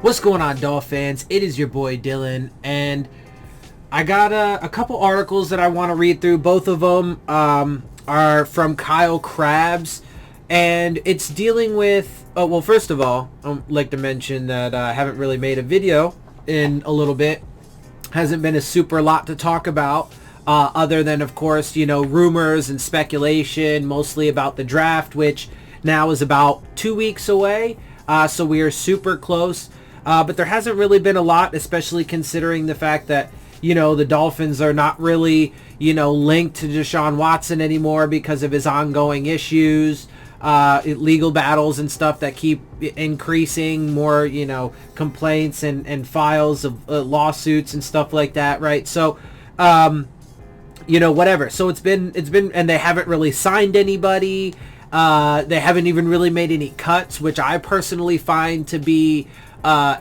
What's going on, Dolphins? It is your boy Dillon, and I got a couple articles that I want to read through. Both of them are from Kyle Krabs, and it's dealing with, well, first of all, I'd like to mention that I haven't really made a video in a little bit. Hasn't been a super lot to talk about, other than, of course, rumors and speculation, mostly about the draft, which now is about 2 weeks away, so we are super close. But there hasn't really been a lot, especially considering the fact that, the Dolphins are not really, linked to Deshaun Watson anymore because of his ongoing issues, legal battles and stuff that keep increasing, more, complaints and files of lawsuits and stuff like that, right? So, whatever. So it's been, and they haven't really signed anybody. They haven't even really made any cuts, which I personally find to be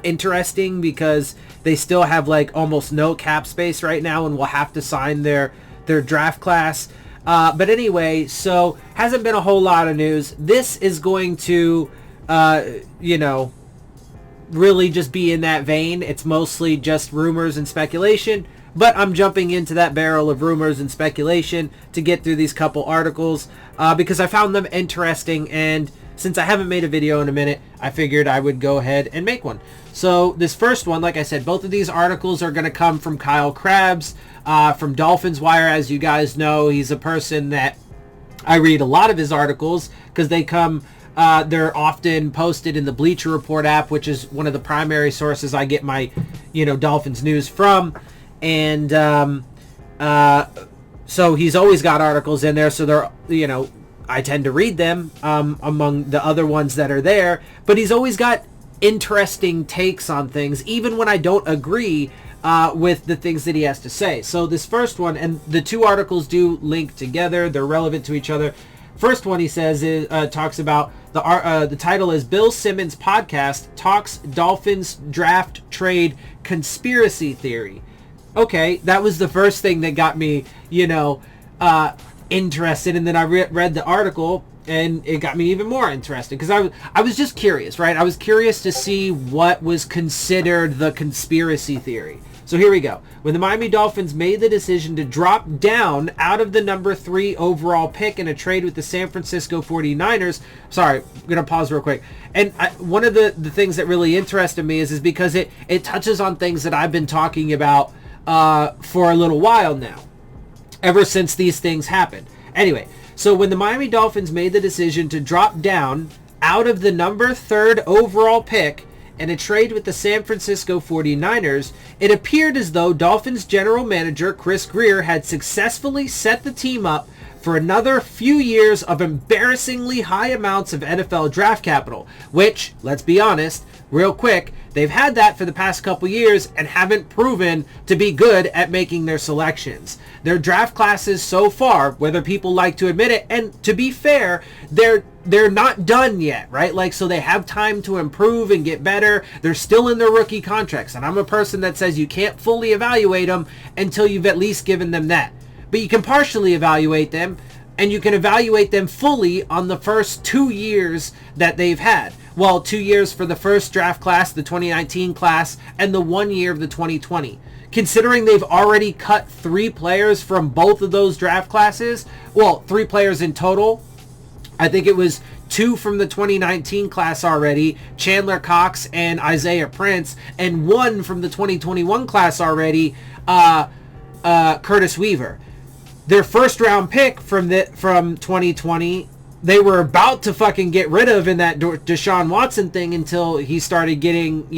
interesting because they still have like almost no cap space right now and will have to sign their draft class. But anyway, so hasn't been a whole lot of news. This is going to, really just be in that vein. It's mostly just rumors and speculation, but I'm jumping into that barrel of rumors and speculation to get through these couple articles because I found them interesting, and since I haven't made a video in a minute, I figured I would go ahead and make one. So this first one, like I said, both of these articles are going to come from Kyle Krabs from Dolphins Wire. As you guys know, he's a person that I read a lot of his articles because they come, they're often posted in the Bleacher Report app, which is one of the primary sources I get my, Dolphins news from. And so he's always got articles in there, so they're, I tend to read them among the other ones that are there, but he's always got interesting takes on things, even when I don't agree with the things that he has to say. So this first one, and the two articles do link together, they're relevant to each other. First one, he says, talks about, the title is Bill Simmons Podcast Talks Dolphins Draft Trade Conspiracy Theory. Okay, that was the first thing that got me, interested, and then I read the article and it got me even more interested because I was just curious, right? I was curious to see what was considered the conspiracy theory. So here we go. When the Miami Dolphins made the decision to drop down out of the number 3 overall pick in a trade with the San Francisco 49ers, sorry, I'm going to pause real quick. And one of the things that really interested me is because it touches on things that I've been talking about for a little while now, ever since these things happened. Anyway, so when the Miami Dolphins made the decision to drop down out of the number 3rd overall pick in a trade with the San Francisco 49ers, it appeared as though Dolphins general manager Chris Grier had successfully set the team up for another few years of embarrassingly high amounts of NFL draft capital, which, let's be honest, real quick, they've had that for the past couple years and haven't proven to be good at making their selections. Their draft classes so far, whether people like to admit it, and to be fair, they're not done yet, right? Like, so they have time to improve and get better. They're still in their rookie contracts, and I'm a person that says you can't fully evaluate them until you've at least given them that. But you can partially evaluate them, and you can evaluate them fully on the first 2 years that they've had. Well, 2 years for the first draft class, the 2019 class, and the 1 year of the 2020. Considering they've already cut 3 players from both of those draft classes, well, 3 players in total. I think it was 2 from the 2019 class already, Chandler Cox and Isaiah Prince, and 1 from the 2021 class already, Curtis Weaver. Their first round pick from 2020, they were about to fucking get rid of in that Deshaun Watson thing until he started getting,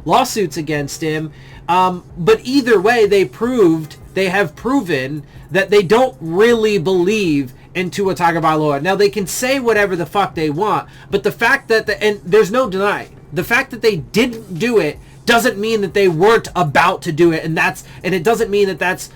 lawsuits against him. But either way, they have proven that they don't really believe in Tua Tagovailoa. Now, they can say whatever the fuck they want, but the fact that, and there's no denying, the fact that they didn't do it doesn't mean that they weren't about to do it, and it doesn't mean that that's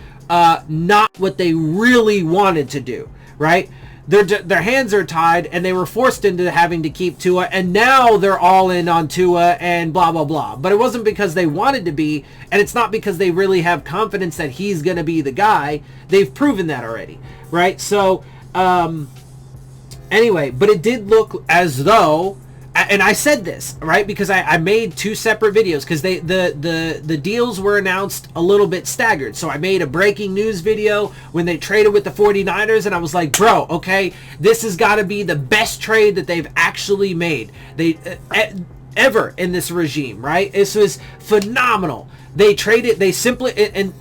not what they really wanted to do, right? Their hands are tied, and they were forced into having to keep Tua, and now they're all in on Tua and blah, blah, blah. But it wasn't because they wanted to be, and it's not because they really have confidence that he's going to be the guy. They've proven that already, right? So, anyway, but it did look as though and I said this, right, because I made 2 separate videos, because the deals were announced a little bit staggered. So I made a breaking news video when they traded with the 49ers, and I was like, bro, okay, this has got to be the best trade that they've actually made ever in this regime, right? This was phenomenal. They traded, they simply, and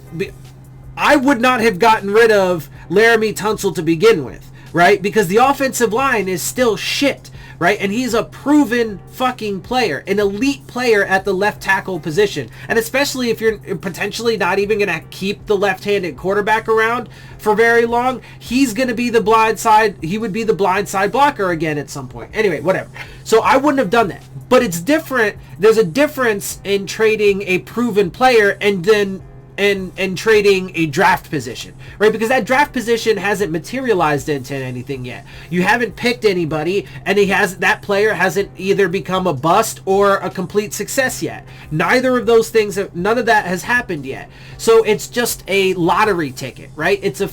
I would not have gotten rid of Laramie Tunsil to begin with, right? Because the offensive line is still shit. Right? And he's a proven fucking player, an elite player at the left tackle position. And especially if you're potentially not even going to keep the left-handed quarterback around for very long, he's going to be the blind side. He would be the blind side blocker again at some point. Anyway, whatever. So I wouldn't have done that. But it's different. There's a difference in trading a proven player and then and trading a draft position, right? Because that draft position hasn't materialized into anything yet. You haven't picked anybody, and that player hasn't either become a bust or a complete success yet. None of that has happened yet. So it's just a lottery ticket, right? It's a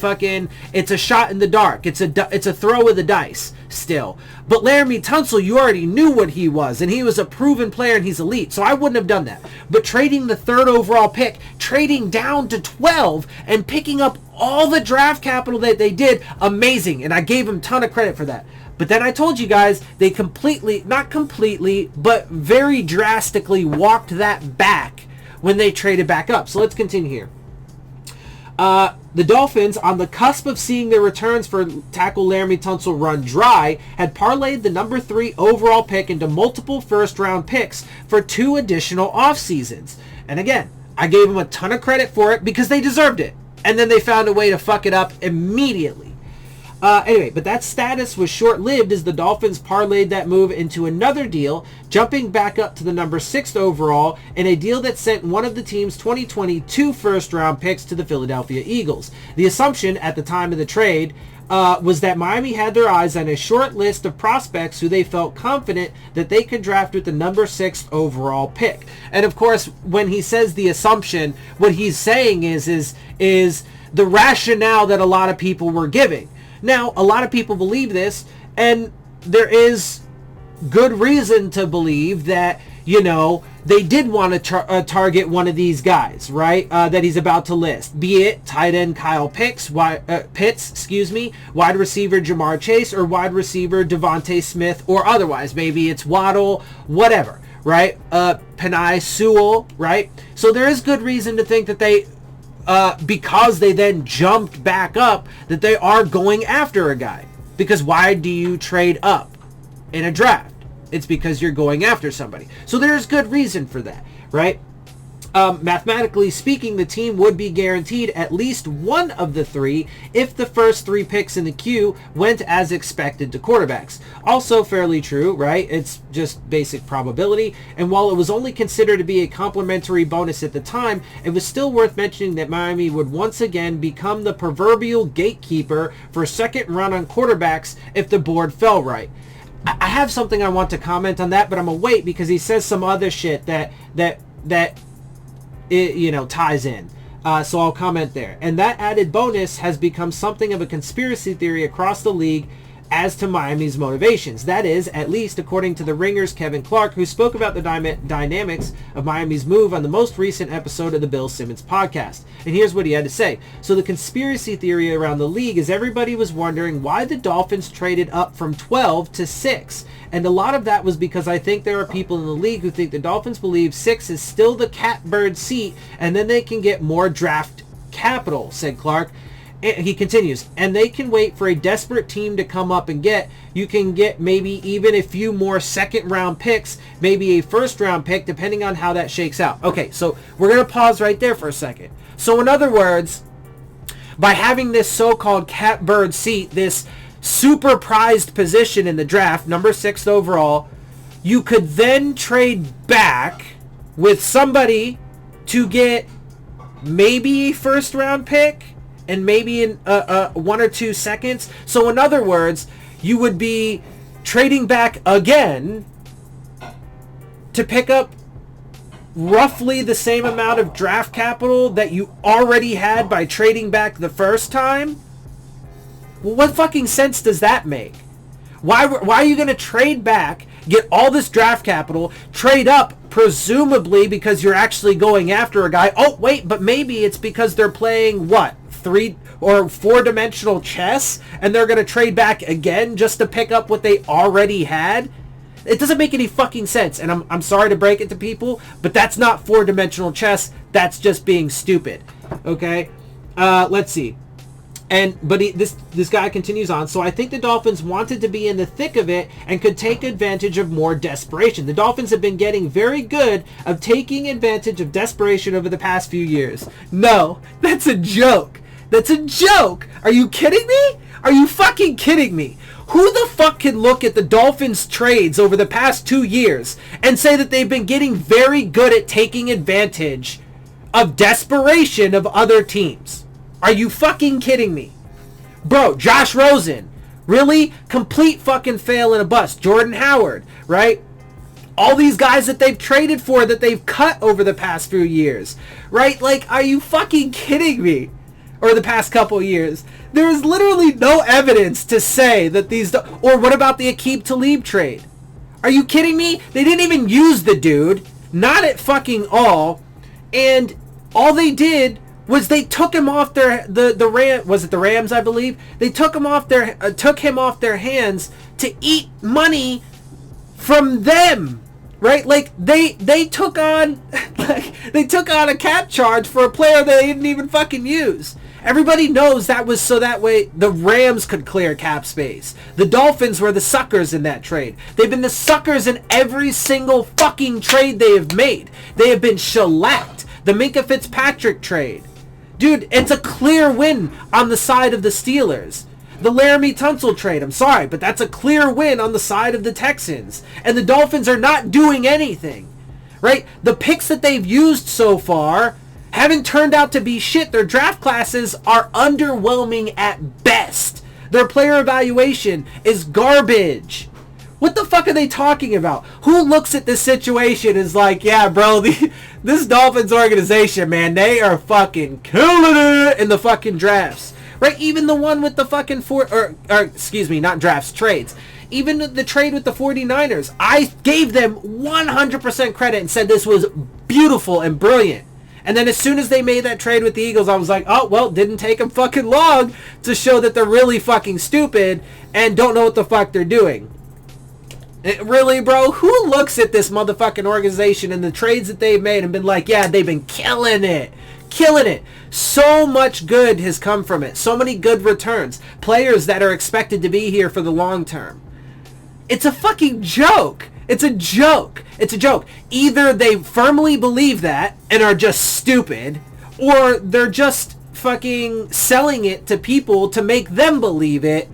shot in the dark. It's a throw of the dice still. But Laramie Tunsil, you already knew what he was, and he was a proven player, and he's elite. So I wouldn't have done that. But trading the 3rd overall pick, trading down to 12, and picking up all the draft capital that they did, amazing. And I gave him a ton of credit for that. But then I told you guys, they not completely, but very drastically walked that back when they traded back up. So let's continue here. The Dolphins, on the cusp of seeing their returns for tackle Laramie Tunsil run dry, had parlayed the number 3 overall pick into multiple first-round picks for 2 additional off-seasons. And again, I gave them a ton of credit for it because they deserved it. And then they found a way to fuck it up immediately. Anyway, but that status was short-lived as the Dolphins parlayed that move into another deal, jumping back up to the number 6 overall in a deal that sent one of the team's 2022 first-round picks to the Philadelphia Eagles. The assumption at the time of the trade was that Miami had their eyes on a short list of prospects who they felt confident that they could draft with the number 6 overall pick. And of course, when he says the assumption, what he's saying is the rationale that a lot of people were giving. Now, a lot of people believe this, and there is good reason to believe that, they did want to target one of these guys, right, that he's about to list, be it tight end Kyle Pitts, wide receiver Jamar Chase, or wide receiver Devontae Smith, or otherwise. Maybe it's Waddle, whatever, right, Penei Sewell, right? So there is good reason to think that they... because they then jumped back up, that they are going after a guy. Because why do you trade up in a draft? It's because you're going after somebody. So there's good reason for that, right? Mathematically speaking, the team would be guaranteed at least one of the 3 if the first 3 picks in the queue went as expected to quarterbacks. Also fairly true, right? It's just basic probability. And while it was only considered to be a complimentary bonus at the time, it was still worth mentioning that Miami would once again become the proverbial gatekeeper for second run on quarterbacks if the board fell right. I have something I want to comment on that, but I'm going to wait because he says some other shit that it, ties in. So I'll comment there. And that added bonus has become something of a conspiracy theory across the league as to Miami's motivations. That is, at least according to the Ringer's Kevin Clark, who spoke about the dynamics of Miami's move on the most recent episode of the Bill Simmons podcast. And here's what he had to say. So the conspiracy theory around the league is everybody was wondering why the Dolphins traded up from 12 to 6. And a lot of that was because I think there are people in the league who think the Dolphins believe 6 is still the catbird seat, and then they can get more draft capital, said Clark. He continues, and they can wait for a desperate team to come up and you can get maybe even a few more second-round picks, maybe a first-round pick, depending on how that shakes out. Okay, so we're going to pause right there for a second. So in other words, by having this so-called catbird seat, this super prized position in the draft, number 6 overall, you could then trade back with somebody to get maybe a first-round pick, and maybe in 1 or 2 seconds. So in other words, you would be trading back again to pick up roughly the same amount of draft capital that you already had by trading back the first time. Well, what fucking sense does that make? Why are you going to trade back get all this draft capital, trade up, presumably because you're actually going after a guy. Oh, wait, but maybe it's because they're playing, what, 3 or 4-dimensional chess, and they're going to trade back again just to pick up what they already had? It doesn't make any fucking sense, and I'm sorry to break it to people, but that's not 4-dimensional chess. That's just being stupid. Okay? Let's see. This guy continues on. So I think the Dolphins wanted to be in the thick of it and could take advantage of more desperation. The Dolphins have been getting very good of taking advantage of desperation over the past few years. No, that's a joke. That's a joke. Are you kidding me? Are you fucking kidding me? Who the fuck can look at the Dolphins' trades over the past 2 years and say that they've been getting very good at taking advantage of desperation of other teams? Are you fucking kidding me? Bro, Josh Rosen. Really? Complete fucking fail and a bust. Jordan Howard, right? All these guys that they've traded for that they've cut over the past few years, right? Like, are you fucking kidding me? Or the past couple years. There is literally no evidence to say that these... Or what about the Aqib Talib trade? Are you kidding me? They didn't even use the dude. Not at fucking all. And all they did was they took him off their... Was it the Rams, I believe? They took him off their hands to eat money from them. Right? Like, they took on... they took on a cap charge for a player that they didn't even fucking use. Everybody knows that was so that way the Rams could clear cap space. The Dolphins were the suckers in that trade. They've been the suckers in every single fucking trade they have made. They have been shellacked. The Minkah Fitzpatrick trade. Dude, it's a clear win on the side of the Steelers. The Laramie Tunsil trade, I'm sorry, but that's a clear win on the side of the Texans. And the Dolphins are not doing anything. Right? The picks that they've used so far haven't turned out to be shit. Their draft classes are underwhelming at best. Their player evaluation is garbage. What the fuck are they talking about? Who looks at this situation and is like, yeah, bro, this Dolphins organization, man, they are fucking killing it in the fucking drafts. Right? Even the one with the fucking trades. Even the trade with the 49ers, I gave them 100% credit and said this was beautiful and brilliant. And then as soon as they made that trade with the Eagles, I was like, oh, well, didn't take them fucking long to show that they're really fucking stupid and don't know what the fuck they're doing. Really, bro? Who looks at this motherfucking organization and the trades that they've made and been like, yeah, they've been killing it. Killing it. So much good has come from it. So many good returns. Players that are expected to be here for the long term. It's a fucking joke. It's a joke. It's a joke. Either they firmly believe that and are just stupid, or they're just fucking selling it to people to make them believe it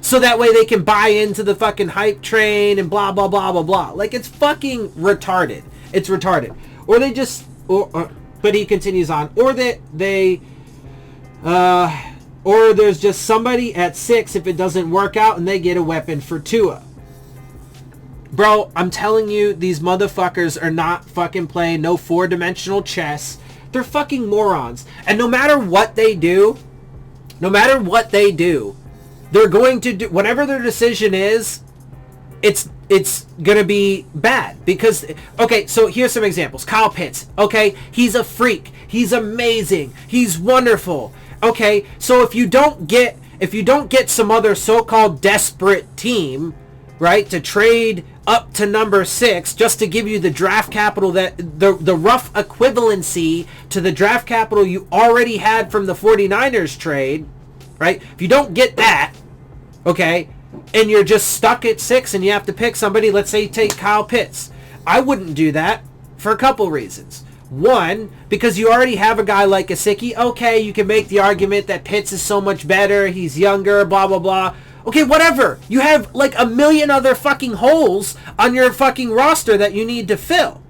so that way they can buy into the fucking hype train and blah, blah, blah, blah, blah. Like, it's fucking retarded. It's retarded. Or they just... but he continues on. Or or there's just somebody at 6 if it doesn't work out and they get a weapon for Tua. Bro, I'm telling you, these motherfuckers are not fucking playing no 4-dimensional chess. They're fucking morons. And no matter what they do, they're going to do... Whatever their decision is, it's going to be bad. Because, okay, so here's some examples. Kyle Pitts, okay? He's a freak. He's amazing. He's wonderful. Okay, so if you don't get some other so-called desperate team, right, to trade up to number 6 just to give you the draft capital, that the rough equivalency to the draft capital you already had from the 49ers trade, right? If you don't get that, okay, and you're just stuck at 6 and you have to pick somebody, let's say you take Kyle Pitts. I wouldn't do that for a couple reasons. One, because you already have a guy like Gesicki. Okay, you can make the argument that Pitts is so much better, he's younger, blah, blah, blah. Okay, whatever. You have like a million other fucking holes on your fucking roster that you need to fill.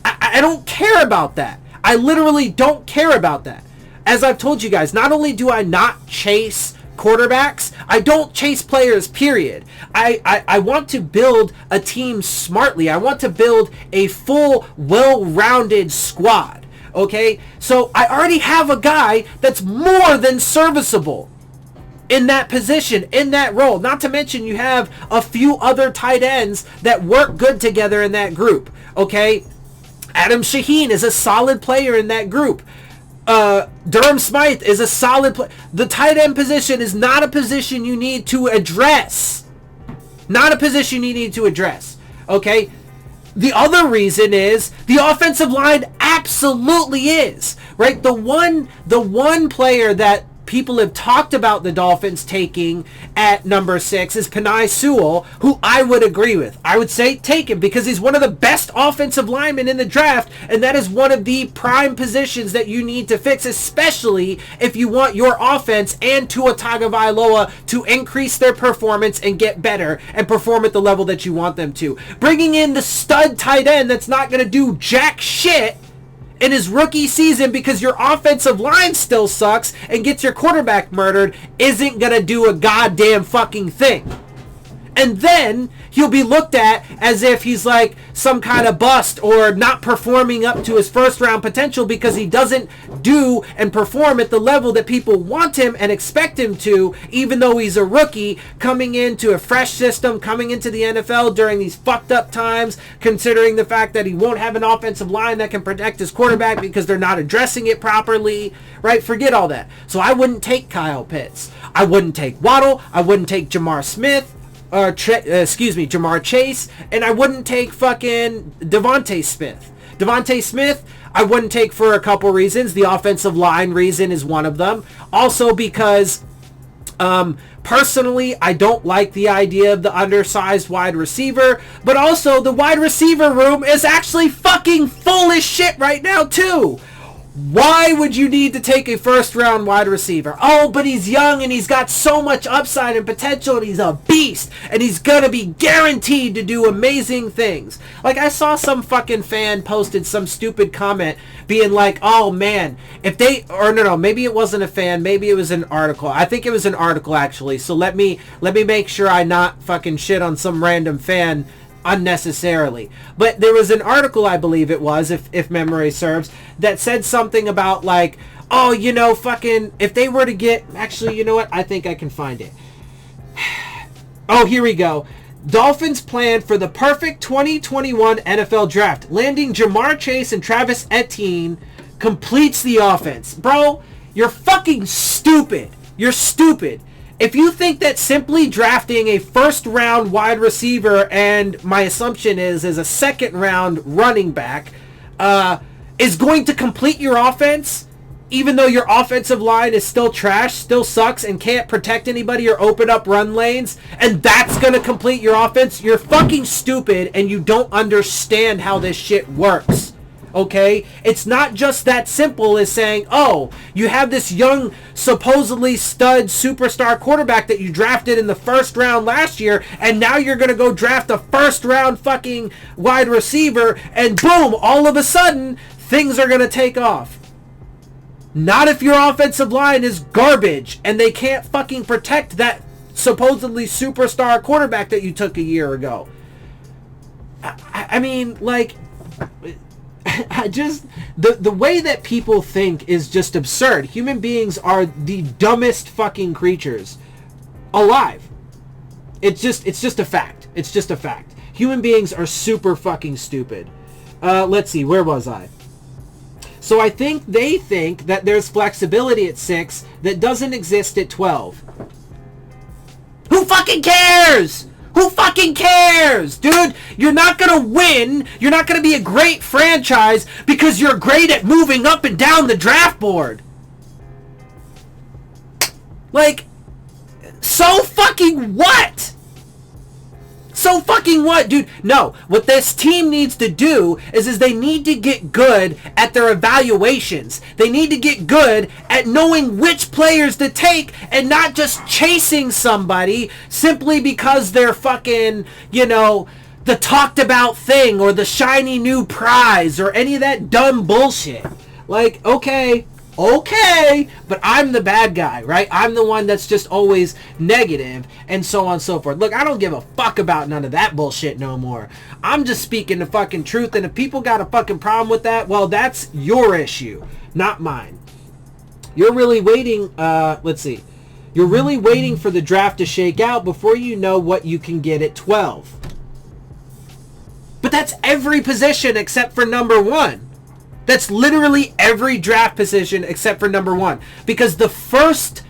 I don't care about that. I literally don't care about that. As I've told you guys, not only do I not chase quarterbacks, I don't chase players, period. I want to build a team smartly. I want to build a full, well-rounded squad. Okay? So I already have a guy that's more than serviceable in that position, in that role. Not to mention you have a few other tight ends that work good together in that group. Okay? Adam Shaheen is a solid player in that group. Durham Smythe is a solid player. The tight end position is not a position you need to address. Not a position you need to address. Okay? The other reason is the offensive line absolutely is. Right? The one player that people have talked about the Dolphins taking at number 6 is Penei Sewell, who I would agree with. I would say take him because he's one of the best offensive linemen in the draft, and that is one of the prime positions that you need to fix, especially if you want your offense and Tua Tagovailoa to increase their performance and get better and perform at the level that you want them to. Bringing in the stud tight end that's not going to do jack shit in his rookie season because your offensive line still sucks and gets your quarterback murdered isn't gonna do a goddamn fucking thing. And then he'll be looked at as if he's like some kind of bust or not performing up to his first round potential because he doesn't do and perform at the level that people want him and expect him to, even though he's a rookie coming into a fresh system, coming into the NFL during these fucked up times, considering the fact that he won't have an offensive line that can protect his quarterback because they're not addressing it properly, right? Forget all that. So I wouldn't take Kyle Pitts. I wouldn't take Waddle. I wouldn't take Jamar Chase, and I wouldn't take fucking Devontae Smith. Devontae Smith, I wouldn't take for a couple reasons. The offensive line reason is one of them. Also because, personally, I don't like the idea of the undersized wide receiver, but also the wide receiver room is actually fucking full as shit right now, too. Why would you need to take a first-round wide receiver? Oh, but he's young and he's got so much upside and potential and he's a beast and he's gonna be guaranteed to do amazing things. Like, I saw some fucking fan posted some stupid comment being like, oh man, if they, or no, maybe it wasn't a fan, maybe it was an article. I think it was an article actually, so let me make sure I not fucking shit on some random fan unnecessarily. But there was an article, I believe it was, if memory serves, that said something about like, oh, you know, fucking, if they were to get, actually, you know what, I think I can find it. Oh, here we go. Dolphins plan for the perfect 2021 NFL draft. Landing Jamar Chase and Travis Etienne completes the offense. Bro, you're fucking stupid. You're stupid. If you think that simply drafting a first-round wide receiver and my assumption is a second-round running back is going to complete your offense, even though your offensive line is still trash, still sucks, and can't protect anybody or open up run lanes, and that's going to complete your offense, you're fucking stupid and you don't understand how this shit works. Okay? It's not just that simple as saying, oh, you have this young, supposedly stud superstar quarterback that you drafted in the first round last year, and now you're going to go draft a first round fucking wide receiver, and boom, all of a sudden, things are going to take off. Not if your offensive line is garbage, and they can't fucking protect that supposedly superstar quarterback that you took a year ago. I mean, like, I just, the way that people think is just absurd. Human beings are the dumbest fucking creatures alive. It's just a fact. It's just a fact. Human beings are super fucking stupid. Let's see, where was I? So I think they think that there's flexibility at 6 that doesn't exist at 12. Who fucking cares? Who fucking cares? Dude, you're not going to win. You're not going to be a great franchise because you're great at moving up and down the draft board. Like, so fucking what? So fucking what, dude? No, what this team needs to do is they need to get good at their evaluations. They need to get good at knowing which players to take and not just chasing somebody simply because they're fucking, you know, the talked about thing or the shiny new prize or any of that dumb bullshit. Like, okay, but I'm the bad guy, right? I'm the one that's just always negative and so on and so forth. Look, I don't give a fuck about none of that bullshit no more. I'm just speaking the fucking truth, and if people got a fucking problem with that, well, that's your issue, not mine. You're really waiting, let's see. You're really waiting for the draft to shake out before you know what you can get at 12. But that's every position except for number 1. That's literally every draft position except for number 1. Because the first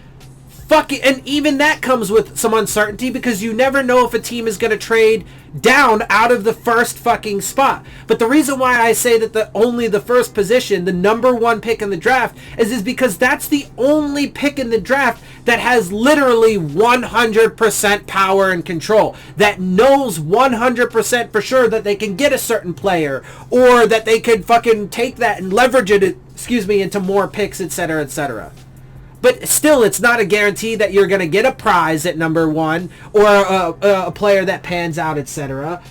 fucking... And even that comes with some uncertainty because you never know if a team is going to trade down out of the first fucking spot. But the reason why I say that only the first position, the number 1 pick in the draft, is because that's the only pick in the draft that has literally 100% power and control. That knows 100% for sure that they can get a certain player, or that they could fucking take that and leverage it, into more picks, etc., etc. But still, it's not a guarantee that you're going to get a prize at number 1 or a player that pans out, etc.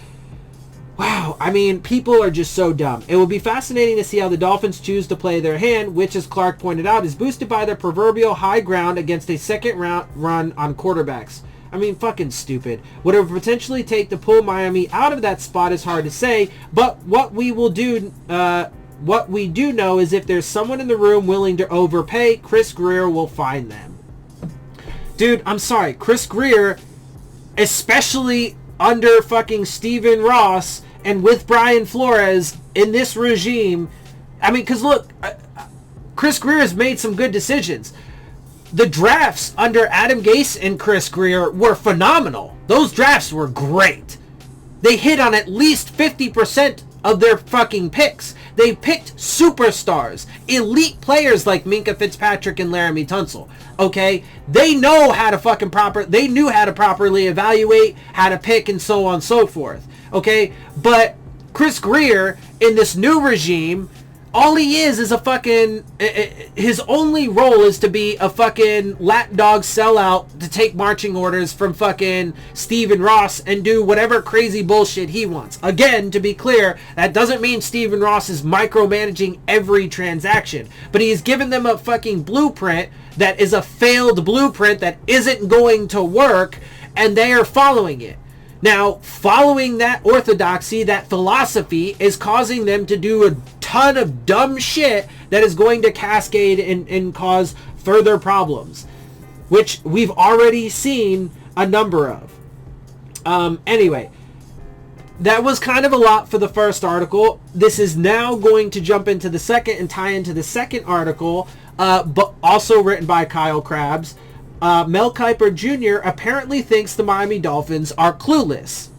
Wow, I mean, people are just so dumb. It will be fascinating to see how the Dolphins choose to play their hand, which, as Clark pointed out, is boosted by their proverbial high ground against a second round run on quarterbacks. I mean, fucking stupid. What it would potentially take to pull Miami out of that spot is hard to say, but what we do know is if there's someone in the room willing to overpay, Chris Grier will find them. Dude, I'm sorry. Chris Grier, especially under fucking Stephen Ross and with Brian Flores in this regime, I mean, because look, Chris Grier has made some good decisions. The drafts under Adam Gase and Chris Grier were phenomenal. Those drafts were great. They hit on at least 50% of their fucking picks. They picked superstars, elite players like Minkah Fitzpatrick and Laramie Tunsil. Okay, they know how to they knew how to properly evaluate, how to pick, and so on and so forth. Okay, but Chris Grier in this new regime, all he is a fucking, his only role is to be a fucking lapdog sellout to take marching orders from fucking Stephen Ross and do whatever crazy bullshit he wants. Again, to be clear, that doesn't mean Stephen Ross is micromanaging every transaction, but he's given them a fucking blueprint that is a failed blueprint that isn't going to work, and they are following it. Now, following that orthodoxy, that philosophy, is causing them to do a ton of dumb shit that is going to cascade and cause further problems, which we've already seen a number of. Anyway, that was kind of a lot for the first article. This is now going to jump into the second and tie into the second article, but also written by Kyle Krabs. Mel Kiper Jr. apparently thinks the Miami Dolphins are clueless.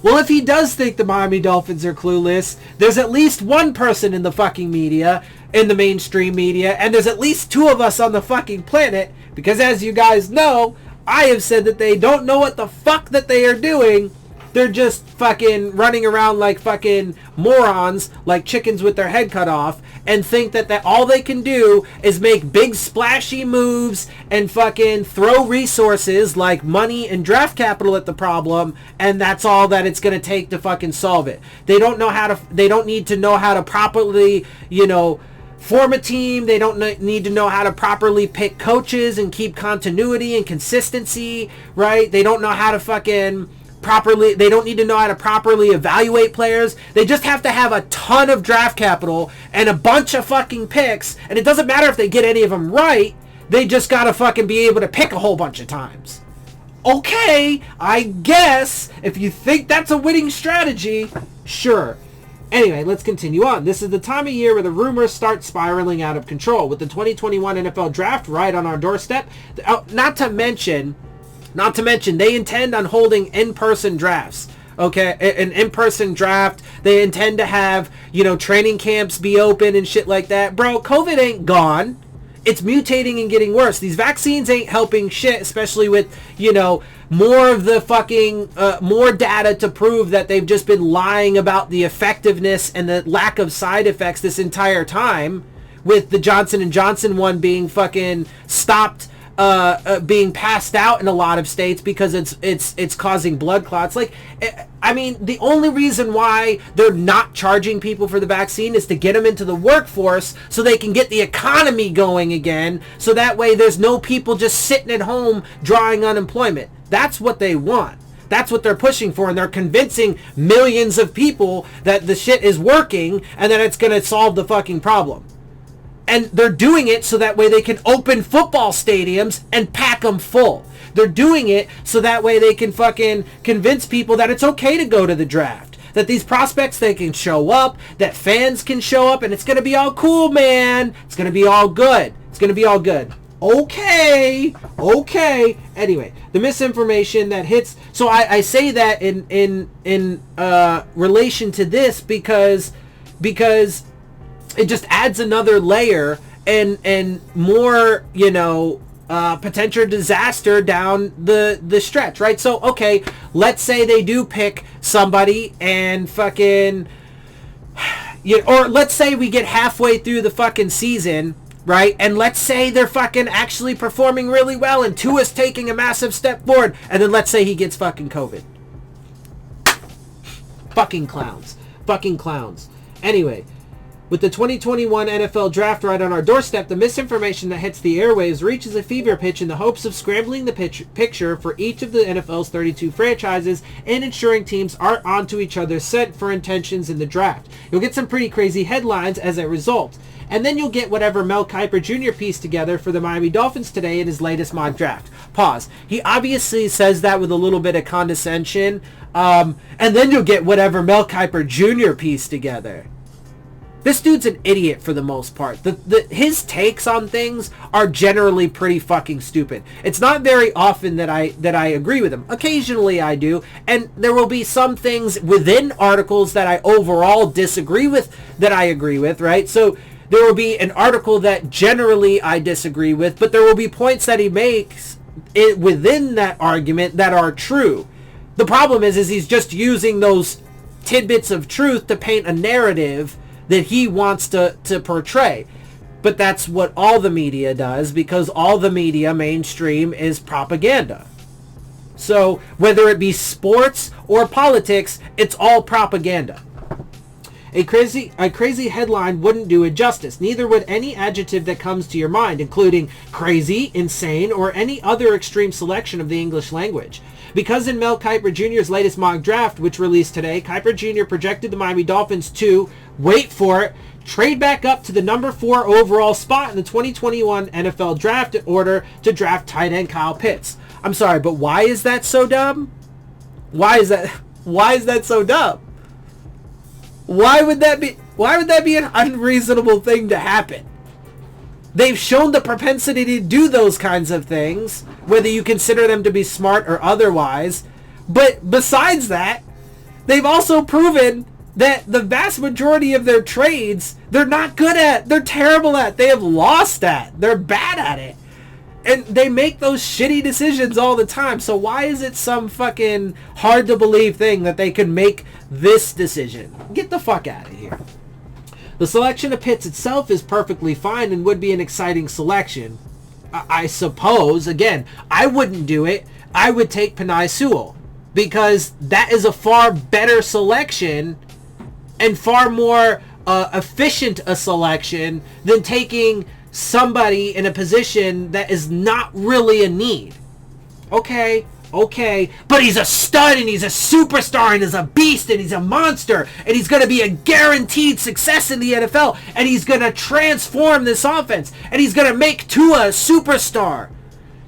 Well, if he does think the Miami Dolphins are clueless, there's at least one person in the fucking media, in the mainstream media, and there's at least 2 of us on the fucking planet, because as you guys know, I have said that they don't know what the fuck that they are doing. They're just fucking running around like fucking morons, like chickens with their head cut off, and think that all they can do is make big splashy moves and fucking throw resources like money and draft capital at the problem, and that's all that it's going to take to fucking solve it. They don't need to know how to properly, form a team. They don't need to know how to properly pick coaches and keep continuity and consistency, right? They don't know how to fucking they don't need to know how to properly evaluate players. They just have to have a ton of draft capital and a bunch of fucking picks, and it doesn't matter if they get any of them right. They just gotta fucking be able to pick a whole bunch of times. Okay, I guess if you think that's a winning strategy, sure. Anyway, let's continue on. This is the time of year where the rumors start spiraling out of control. With the 2021 NFL Draft right on our doorstep, not to mention, they intend on holding in-person drafts. Okay, an in-person draft. They intend to have, training camps be open and shit like that. Bro, COVID ain't gone. It's mutating and getting worse. These vaccines ain't helping shit, especially with, more of the fucking, more data to prove that they've just been lying about the effectiveness and the lack of side effects this entire time, with the Johnson & Johnson one being fucking stopped, being passed out in a lot of states because it's causing blood clots. Like, I mean, the only reason why they're not charging people for the vaccine is to get them into the workforce so they can get the economy going again, so that way there's no people just sitting at home drawing unemployment. That's what they want. That's what they're pushing for, and they're convincing millions of people that the shit is working and that it's going to solve the fucking problem. And they're doing it so that way they can open football stadiums and pack them full. They're doing it so that way they can fucking convince people that it's okay to go to the draft. That these prospects, they can show up, that fans can show up, and it's going to be all cool, man. It's going to be all good. It's going to be all good. Okay. Anyway, the misinformation that hits... So I say that in relation to this because it just adds another layer and more, potential disaster down the stretch, right? So, okay, let's say they do pick somebody and fucking... or let's say we get halfway through the fucking season, right? And let's say they're fucking actually performing really well and Tua's taking a massive step forward. And then let's say he gets fucking COVID. Fucking clowns. Anyway... With the 2021 NFL Draft right on our doorstep, the misinformation that hits the airwaves reaches a fever pitch in the hopes of scrambling the picture for each of the NFL's 32 franchises and ensuring teams aren't onto each other's scent for intentions in the draft. You'll get some pretty crazy headlines as a result. And then you'll get whatever Mel Kiper Jr. pieced together for the Miami Dolphins today in his latest mock draft. Pause. He obviously says that with a little bit of condescension. And then you'll get whatever Mel Kiper Jr. pieced together. This dude's an idiot for the most part. His takes on things are generally pretty fucking stupid. It's not very often that I agree with him. Occasionally I do, and there will be some things within articles that I overall disagree with that I agree with, right? So there will be an article that generally I disagree with, but there will be points that he makes within that argument that are true. The problem is he's just using those tidbits of truth to paint a narrative that he wants to portray. But that's what all the media does, because all the media mainstream is propaganda. So whether it be sports or politics, it's all propaganda. A crazy headline wouldn't do it justice. Neither would any adjective that comes to your mind, including crazy, insane, or any other extreme selection of the English language. Because in Mel Kiper Jr.'s latest mock draft, which released today, Kiper Jr. projected the Miami Dolphins to, wait for it, trade back up to the number 4 overall spot in the 2021 NFL draft in order to draft tight end Kyle Pitts. I'm sorry, but why is that so dumb? Why is that so dumb? Why would that be an unreasonable thing to happen? They've shown the propensity to do those kinds of things, whether you consider them to be smart or otherwise. But besides that, they've also proven that the vast majority of their trades, they're not good at. They're terrible at. They have lost at. They're bad at it. And they make those shitty decisions all the time. So why is it some fucking hard to believe thing that they could make this decision? Get the fuck out of here. The selection of Pitts itself is perfectly fine and would be an exciting selection. I suppose, again, I wouldn't do it. I would take Penei Sewell because that is a far better selection and far more efficient a selection than taking somebody in a position that is not really a need. Okay, but he's a stud and he's a superstar and he's a beast and he's a monster and he's going to be a guaranteed success in the NFL and he's going to transform this offense and he's going to make Tua a superstar.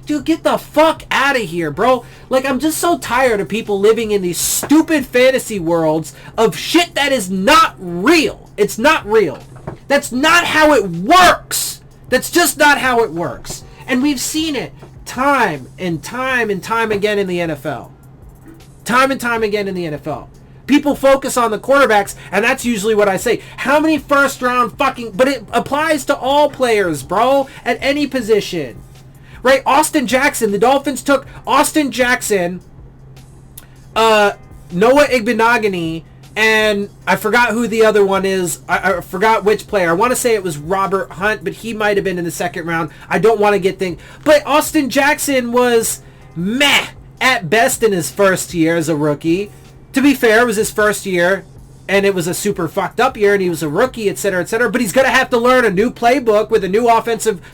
Dude, get the fuck out of here, bro. Like, I'm just so tired of people living in these stupid fantasy worlds of shit that is not real. It's not real. That's not how it works. That's just not how it works. And we've seen it time and time again in the NFL. Time and time again in the NFL. People focus on the quarterbacks, and that's usually what I say. How many first round fucking... But it applies to all players, bro, at any position. Right? Austin Jackson. The Dolphins took Austin Jackson, Noah Igbenogany, and I forgot who the other one is. I forgot which player. I want to say it was Robert Hunt, but he might have been in the second round. I don't want to get things. But Austin Jackson was meh at best in his first year as a rookie. To be fair, it was his first year, and it was a super fucked up year, and he was a rookie, etc., etc. But he's going to have to learn a new playbook with a new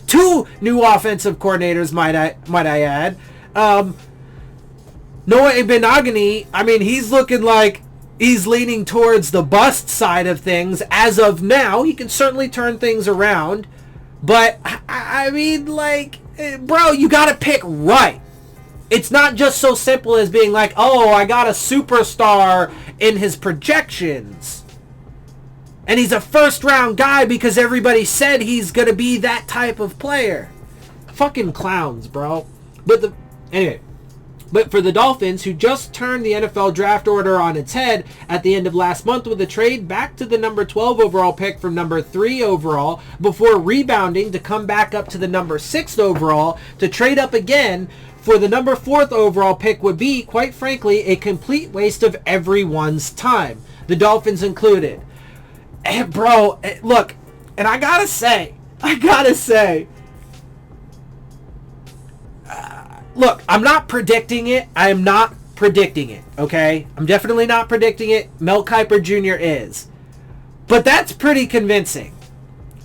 two new offensive coordinators, might I add. Noah Igbenogany, I mean, he's looking like he's leaning towards the bust side of things as of now. He can certainly turn things around. But, I mean, like, bro, you got to pick right. It's not just so simple as being like, oh, I got a superstar in his projections. And he's a first-round guy because everybody said he's going to be that type of player. Fucking clowns, bro. Anyway. But for the Dolphins, who just turned the NFL draft order on its head at the end of last month with a trade back to the number 12 overall pick from number 3 overall, before rebounding to come back up to the number 6 overall, to trade up again for the number 4th overall pick would be, quite frankly, a complete waste of everyone's time. The Dolphins included. Bro, look, and I gotta say, look, I'm not predicting it. I am not predicting it, okay? I'm definitely not predicting it. Mel Kiper Jr. is. But that's pretty convincing.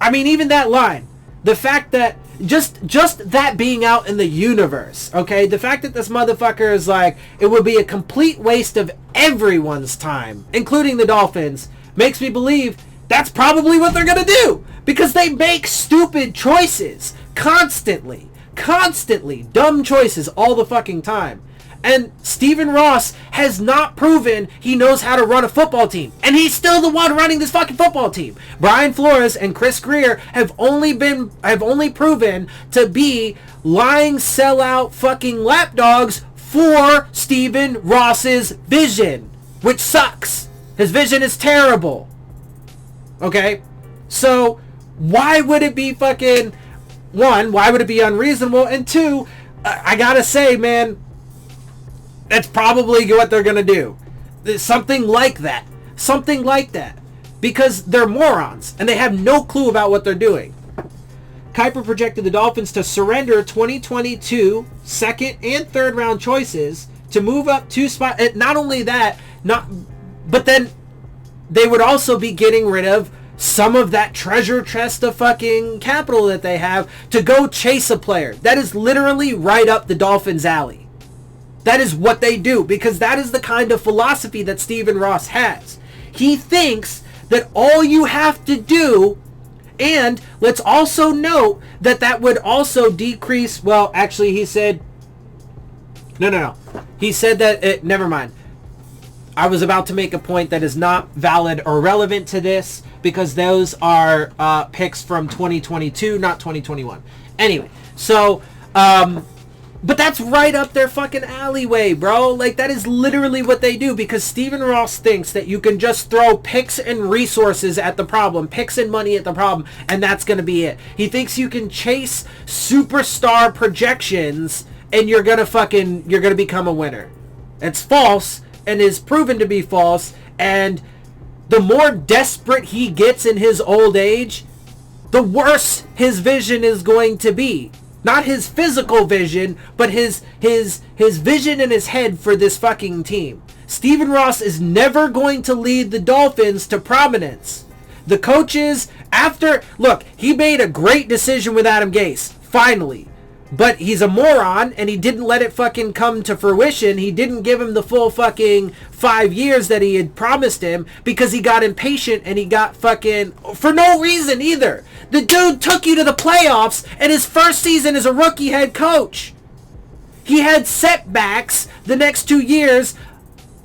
I mean, even that line. The fact that, just that being out in the universe, okay? The fact that this motherfucker is like, it would be a complete waste of everyone's time, including the Dolphins, makes me believe that's probably what they're gonna do. Because they make stupid choices constantly. Dumb choices all the fucking time. And Stephen Ross has not proven he knows how to run a football team. And he's still the one running this fucking football team. Brian Flores and Chris Greer have only proven to be lying sellout fucking lapdogs for Stephen Ross's vision, which sucks. His vision is terrible. Okay? So why would it be fucking... One, why would it be unreasonable? And two, I gotta say, man, that's probably what they're gonna do. Something like that. Because they're morons, and they have no clue about what they're doing. Kiper projected the Dolphins to surrender 2022 second and third round choices to move up 2 spots. Not only that, but then they would also be getting rid of some of that treasure chest of fucking capital that they have to go chase a player. That is literally right up the Dolphins' alley. That is what they do, because that is the kind of philosophy that Stephen Ross has. He thinks that all you have to do, and let's also note that that would also decrease, well, actually he said, no. He said that, never mind. I was about to make a point that is not valid or relevant to this, because those are picks from 2022, not 2021. Anyway, so, but that's right up their fucking alleyway, bro. Like, that is literally what they do, because Stephen Ross thinks that you can just throw picks and resources at the problem, picks and money at the problem, and that's going to be it. He thinks you can chase superstar projections and you're going to become a winner. It's false, and is proven to be false, and the more desperate he gets in his old age, the worse his vision is going to be. Not his physical vision, but his vision in his head for this fucking team. Stephen Ross is never going to lead the Dolphins to prominence. The coaches, look, he made a great decision with Adam Gase, finally. But he's a moron, and he didn't let it fucking come to fruition. He didn't give him the full fucking 5 years that he had promised him, because he got impatient and he got fucking... for no reason either. The dude took you to the playoffs, and his first season as a rookie head coach. He had setbacks the next 2 years.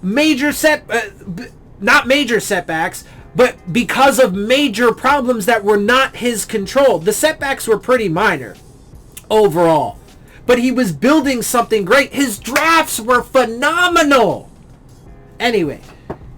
Not major setbacks, but because of major problems that were not his control. The setbacks were pretty minor overall, but he was building something great. His drafts were phenomenal. Anyway,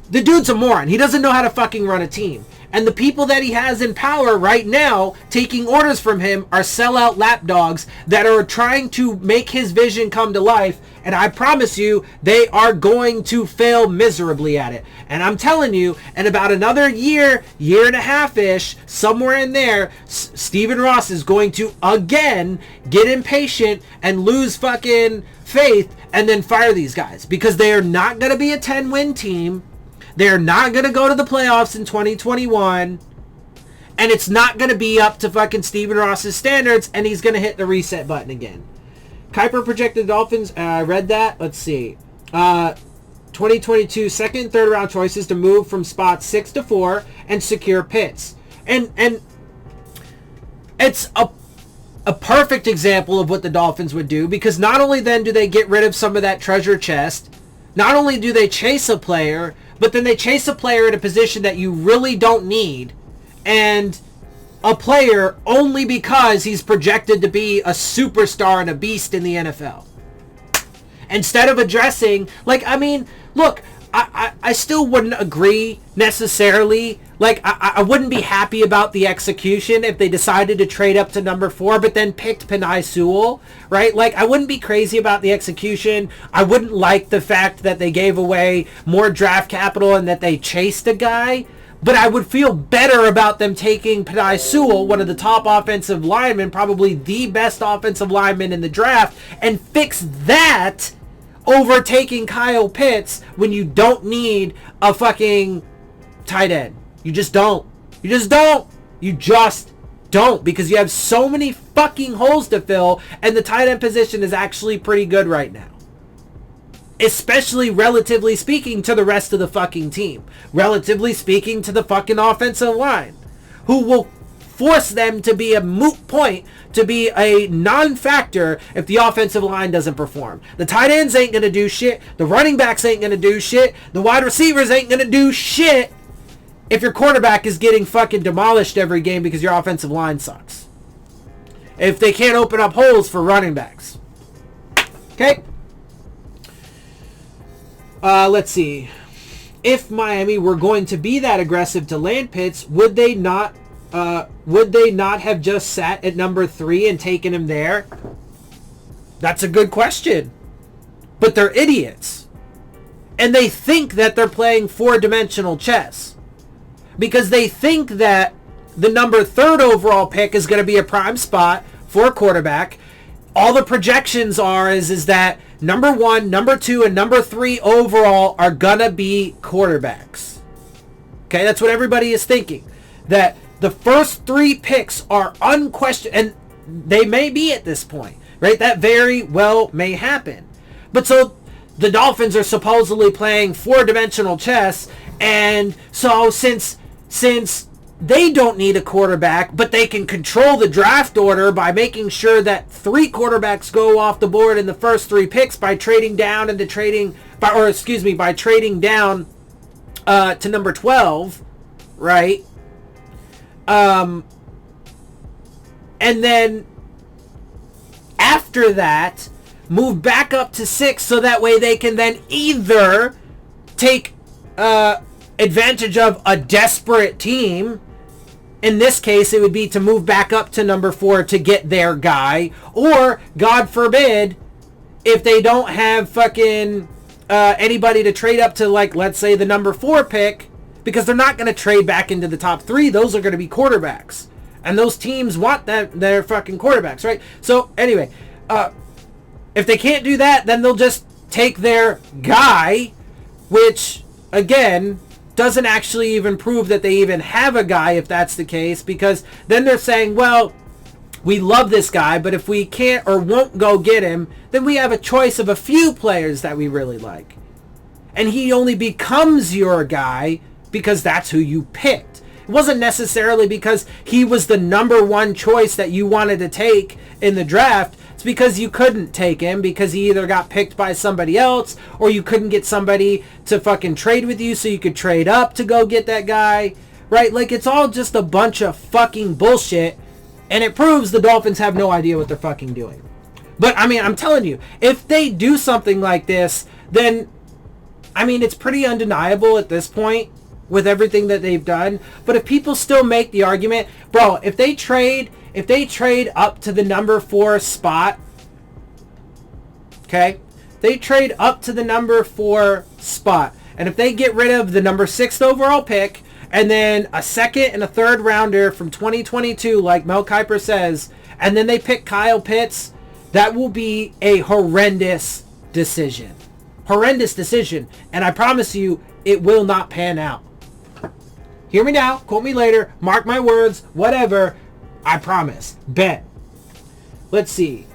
the dude's a moron. He doesn't know how to fucking run a team. And the people that he has in power right now, taking orders from him, are sellout lapdogs that are trying to make his vision come to life. And I promise you, they are going to fail miserably at it. And I'm telling you, in about another year and a half-ish, somewhere in there, Stephen Ross is going to again get impatient and lose fucking faith and then fire these guys. Because they are not going to be a 10-win team. They're not going to go to the playoffs in 2021. And it's not going to be up to fucking Stephen Ross's standards. And he's going to hit the reset button again. Kiper projected the Dolphins. I read that. Let's see. 2022 second and third round choices to move from spots 6 to 4 and secure Pitts. And It's a perfect example of what the Dolphins would do, because not only then do they get rid of some of that treasure chest, not only do they chase a player, but then they chase a player at a position that you really don't need, and a player only because he's projected to be a superstar and a beast in the NFL. Instead of addressing, like, I mean, look, I still wouldn't agree necessarily. Like, I wouldn't be happy about the execution if they decided to trade up to number 4, but then picked Penei Sewell, right? Like, I wouldn't be crazy about the execution. I wouldn't like the fact that they gave away more draft capital and that they chased a guy. But I would feel better about them taking Penei Sewell, one of the top offensive linemen, probably the best offensive lineman in the draft, and fix that over taking Kyle Pitts when you don't need a fucking tight end. You just don't. You just don't. You just don't, because you have so many fucking holes to fill, and the tight end position is actually pretty good right now. Especially relatively speaking to the rest of the fucking team. Relatively speaking to the fucking offensive line, who will force them to be a moot point, to be a non-factor if the offensive line doesn't perform. The tight ends ain't going to do shit. The running backs ain't going to do shit. The wide receivers ain't going to do shit if your quarterback is getting fucking demolished every game because your offensive line sucks. If they can't open up holes for running backs. Okay? Let's see. If Miami were going to be that aggressive to land Pitts, would they not have just sat at number 3 and taken him there? That's a good question. But they're idiots. And they think that they're playing 4-dimensional chess. Because they think that the number 3rd overall pick is going to be a prime spot for a quarterback. All the projections are is that number 1, number 2, and number 3 overall are going to be quarterbacks. Okay, that's what everybody is thinking. That the first 3 picks are unquestioned, and they may be at this point, right? That very well may happen. But so the Dolphins are supposedly playing 4-dimensional chess, and so since they don't need a quarterback, but they can control the draft order by making sure that 3 quarterbacks go off the board in the first 3 picks by trading down by trading down to number 12, right? And then after that, move back up to 6 so that way they can then either take advantage of a desperate team. In this case, it would be to move back up to number 4 to get their guy. Or, God forbid, if they don't have fucking anybody to trade up to, like, let's say the number 4 pick, because they're not going to trade back into the top 3. Those are going to be quarterbacks. And those teams want their fucking quarterbacks, right? So, anyway, if they can't do that, then they'll just take their guy, which, again, doesn't actually even prove that they even have a guy if that's the case, because then they're saying, well, we love this guy, but if we can't or won't go get him, then we have a choice of a few players that we really like. And he only becomes your guy because that's who you picked. It wasn't necessarily because he was the number 1 choice that you wanted to take in the draft. It's because you couldn't take him because he either got picked by somebody else or you couldn't get somebody to fucking trade with you so you could trade up to go get that guy, right? Like, it's all just a bunch of fucking bullshit, and it proves the Dolphins have no idea what they're fucking doing. But, I mean, I'm telling you, if they do something like this, then, I mean, it's pretty undeniable at this point with everything that they've done. But if people still make the argument, bro, if they trade up to the number 4 spot, okay? They trade up to the number 4 spot. And if they get rid of the number 6th overall pick and then a 2nd and a 3rd rounder from 2022, like Mel Kiper says, and then they pick Kyle Pitts, that will be a horrendous decision. Horrendous decision. And I promise you, it will not pan out. Hear me now. Quote me later. Mark my words. Whatever. I promise. Bet. Let's see.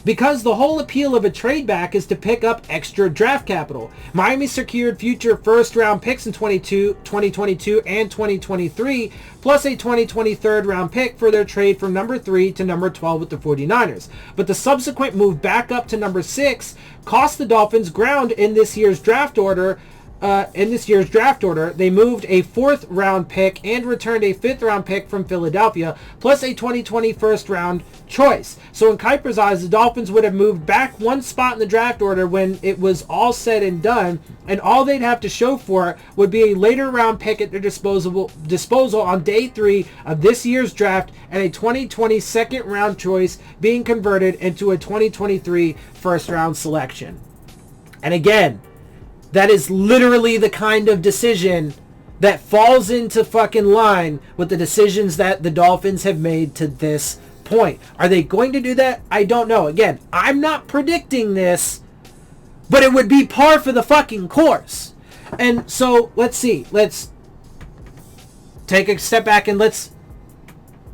because the whole appeal of a trade back is to pick up extra draft capital. Miami secured future first-round picks in 2022 and 2023, plus a 2023 round pick for their trade from number 3 to number 12 with the 49ers. But the subsequent move back up to number 6 cost the Dolphins ground in this year's draft order. They moved a 4th round pick and returned a 5th round pick from Philadelphia, plus a 2020 first round choice. So in Kuiper's eyes, the Dolphins would have moved back one spot in the draft order when it was all said and done, and all they'd have to show for it would be a later round pick at their disposal on day 3 of this year's draft, and a 2020 second round choice being converted into a 2023 first round selection. And again, that is literally the kind of decision that falls into fucking line with the decisions that the Dolphins have made to this point. Are they going to do that? I don't know. Again, I'm not predicting this, but it would be par for the fucking course. And so let's see. Let's take a step back and let's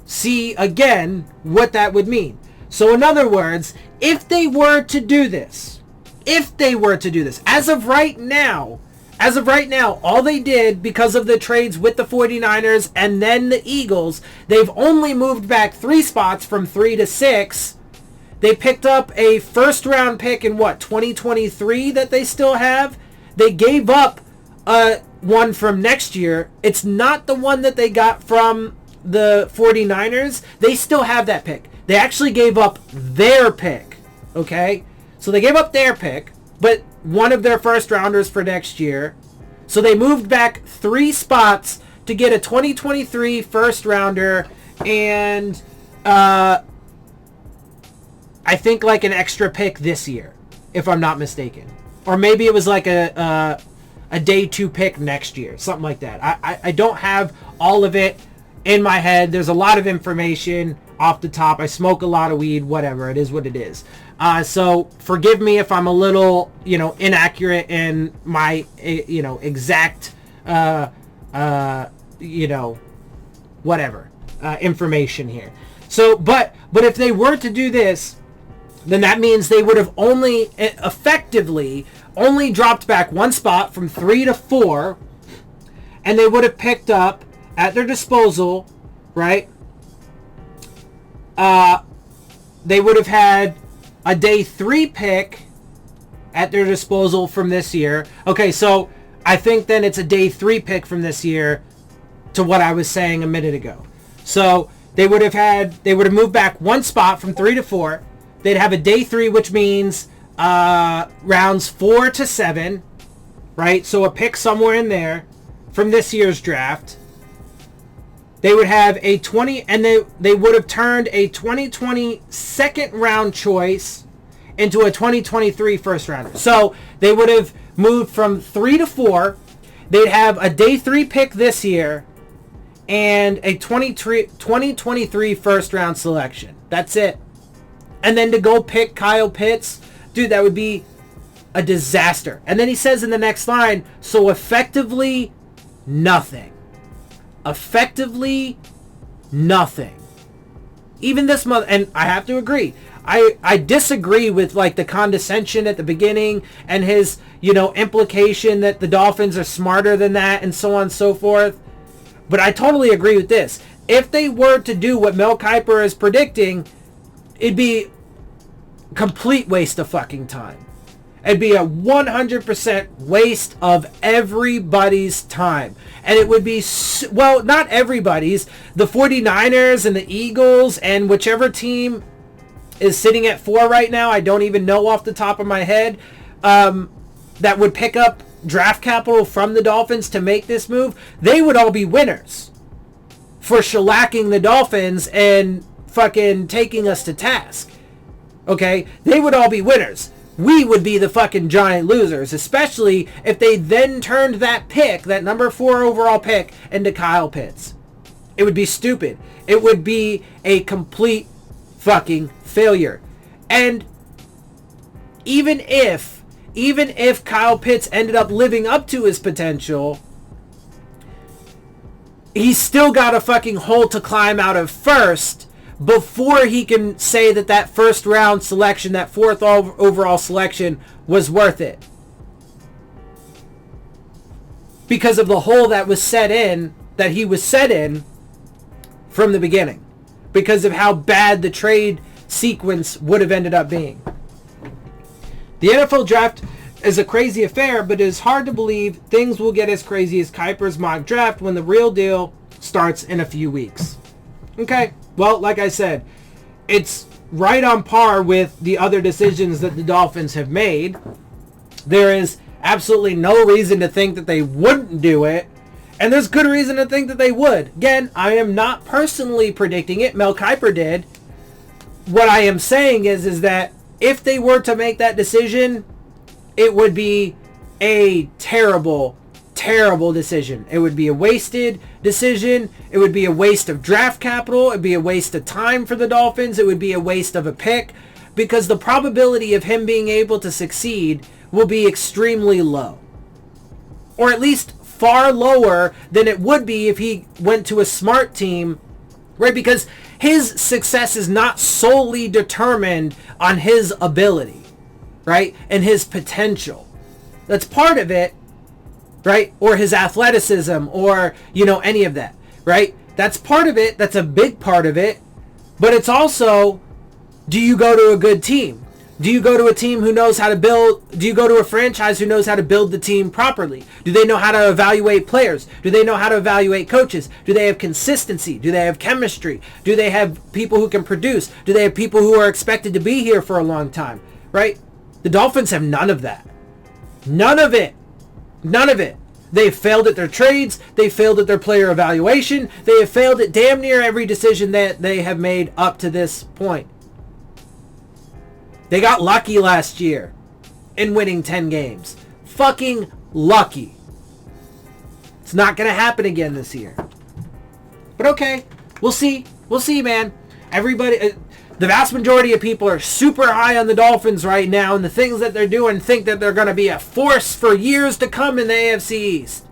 see again what that would mean. So in other words, if they were to do this, as of right now, all they did because of the trades with the 49ers and then the Eagles, they've only moved back 3 spots from 3 to 6. They picked up a first round pick in 2023 that they still have. They gave up one from next year. It's not the one that they got from the 49ers. They still have that pick. They actually gave up their pick, okay? So they gave up their pick, but one of their first rounders for next year. So they moved back 3 spots to get a 2023 first rounder and I think like an extra pick this year, if I'm not mistaken. Or maybe it was like a day 2 pick next year, something like that. I don't have all of it in my head. There's a lot of information off the top. I smoke a lot of weed, whatever. It is what it is. So forgive me if I'm a little, inaccurate in my, exact, whatever, information here. So, but if they were to do this, then that means they would have effectively only dropped back 1 spot from 3 to 4, and they would have picked up at their disposal, right? They would have had a day 3 pick at their disposal from this year. Okay, so I think then it's a day 3 pick from this year to what I was saying a minute ago. So they would have moved back 1 spot from 3 to 4. They'd have a day 3, which means rounds 4 to 7, right? So a pick somewhere in there from this year's draft. They would have a 20, and they would have turned a 2020 second round choice into a 2023 first rounder. So they would have moved from 3 to 4. They'd have a day 3 pick this year and a 2023 first round selection. That's it. And then to go pick Kyle Pitts, dude, that would be a disaster. And then he says in the next line, so effectively nothing. Effectively nothing. Even this month, and I have to agree, I disagree with like the condescension at the beginning and his, implication that the Dolphins are smarter than that and so on and so forth. But I totally agree with this. If they were to do what Mel Kiper is predicting, it'd be complete waste of fucking time. It'd be a 100% waste of everybody's time. And it would be, well, not everybody's. The 49ers and the Eagles and whichever team is sitting at 4 right now, I don't even know off the top of my head, that would pick up draft capital from the Dolphins to make this move, they would all be winners for shellacking the Dolphins and fucking taking us to task. Okay? They would all be winners. We would be the fucking giant losers, especially if they then turned that pick, that number 4 overall pick, into Kyle Pitts. It would be stupid. It would be a complete fucking failure. And even if Kyle Pitts ended up living up to his potential, he's still got a fucking hole to climb out of first before he can say that that first round selection, that fourth overall selection, was worth it. Because of the hole that was set in, that he was set in from the beginning. Because of how bad the trade sequence would have ended up being. The NFL draft is a crazy affair, but it is hard to believe things will get as crazy as Kuiper's mock draft when the real deal starts in a few weeks. Okay, well, like I said, it's right on par with the other decisions that the Dolphins have made. There is absolutely no reason to think that they wouldn't do it, and there's good reason to think that they would. Again, I am not personally predicting it. Mel Kiper did. What I am saying is that if they were to make that decision, it would be a terrible, terrible decision. It would be a wasted decision. It would be a waste of draft capital. It would be a waste of time for the Dolphins. It would be a waste of a pick, because the probability of him being able to succeed will be extremely low. Or at least far lower than it would be if he went to a smart team, right? Because his success is not solely determined on his ability, right? And his potential. That's part of it, right? Or his athleticism, or, any of that, right? That's part of it. That's a big part of it. But it's also, do you go to a good team? Do you go to a team who knows how to build? Do you go to a franchise who knows how to build the team properly? Do they know how to evaluate players? Do they know how to evaluate coaches? Do they have consistency? Do they have chemistry? Do they have people who can produce? Do they have people who are expected to be here for a long time? Right? The Dolphins have none of that. None of it. None of it. They've failed at their trades. They failed at their player evaluation. They have failed at damn near every decision that they have made up to this point. They got lucky last year in winning 10 games. Fucking lucky. It's not going to happen again this year. But okay, we'll see. We'll see, man. Everybody, the vast majority of people are super high on the Dolphins right now, and the things that they're doing think that they're going to be a force for years to come in the AFC East.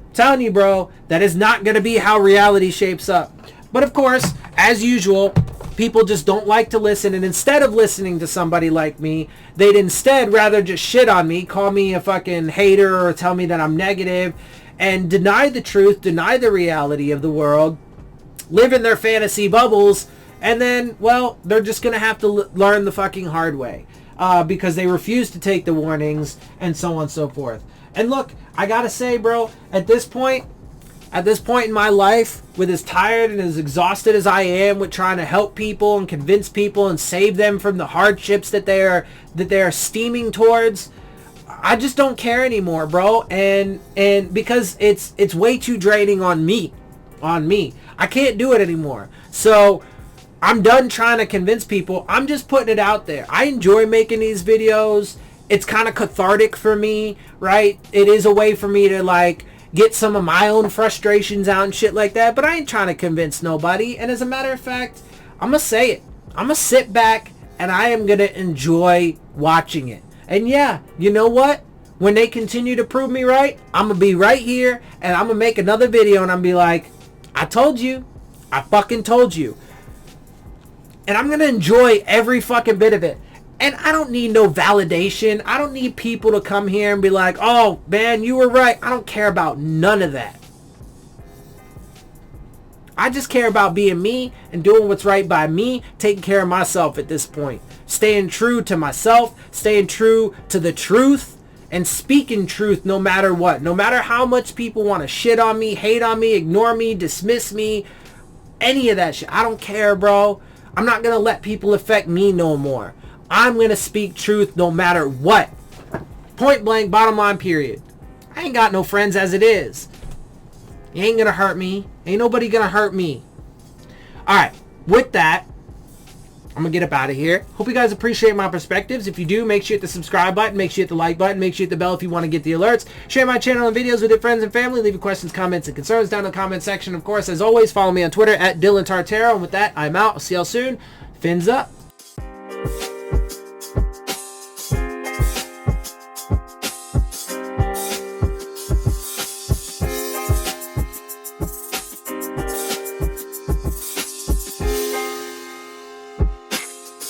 I'm telling you, bro, that is not going to be how reality shapes up. But of course, as usual, people just don't like to listen, and instead of listening to somebody like me, they'd instead rather just shit on me, call me a fucking hater, or tell me that I'm negative, and deny the truth, deny the reality of the world, live in their fantasy bubbles, and then, well, they're just going to have to learn the fucking hard way, because they refuse to take the warnings, and so on and so forth. And look, I gotta say, bro, at this point in my life, with as tired and as exhausted as I am with trying to help people and convince people and save them from the hardships that they are steaming towards, I just don't care anymore, bro. And because it's way too draining on me. I can't do it anymore. So I'm done trying to convince people. I'm just putting it out there. I enjoy making these videos. It's kind of cathartic for me, right? It is a way for me to get some of my own frustrations out and shit like that, but I ain't trying to convince nobody. And as a matter of fact, I'm gonna say it. I'm gonna sit back and I am gonna enjoy watching it. And yeah, you know what? When they continue to prove me right, I'm gonna be right here and I'm gonna make another video and I'm gonna be like, I told you. I fucking told you. And I'm gonna enjoy every fucking bit of it. And I don't need no validation. I don't need people to come here and be like, oh, man, you were right. I don't care about none of that. I just care about being me and doing what's right by me, taking care of myself at this point. Staying true to myself, staying true to the truth, and speaking truth no matter what. No matter how much people want to shit on me, hate on me, ignore me, dismiss me, any of that shit. I don't care, bro. I'm not going to let people affect me no more. I'm going to speak truth no matter what. Point blank, bottom line, period. I ain't got no friends as it is. You ain't going to hurt me. Ain't nobody going to hurt me. Alright, with that, I'm going to get up out of here. Hope you guys appreciate my perspectives. If you do, make sure you hit the subscribe button. Make sure you hit the like button. Make sure you hit the bell if you want to get the alerts. Share my channel and videos with your friends and family. Leave your questions, comments, and concerns down in the comment section. Of course, as always, follow me on Twitter at Dillon Tartero. And with that, I'm out. I'll see y'all soon. Fins up.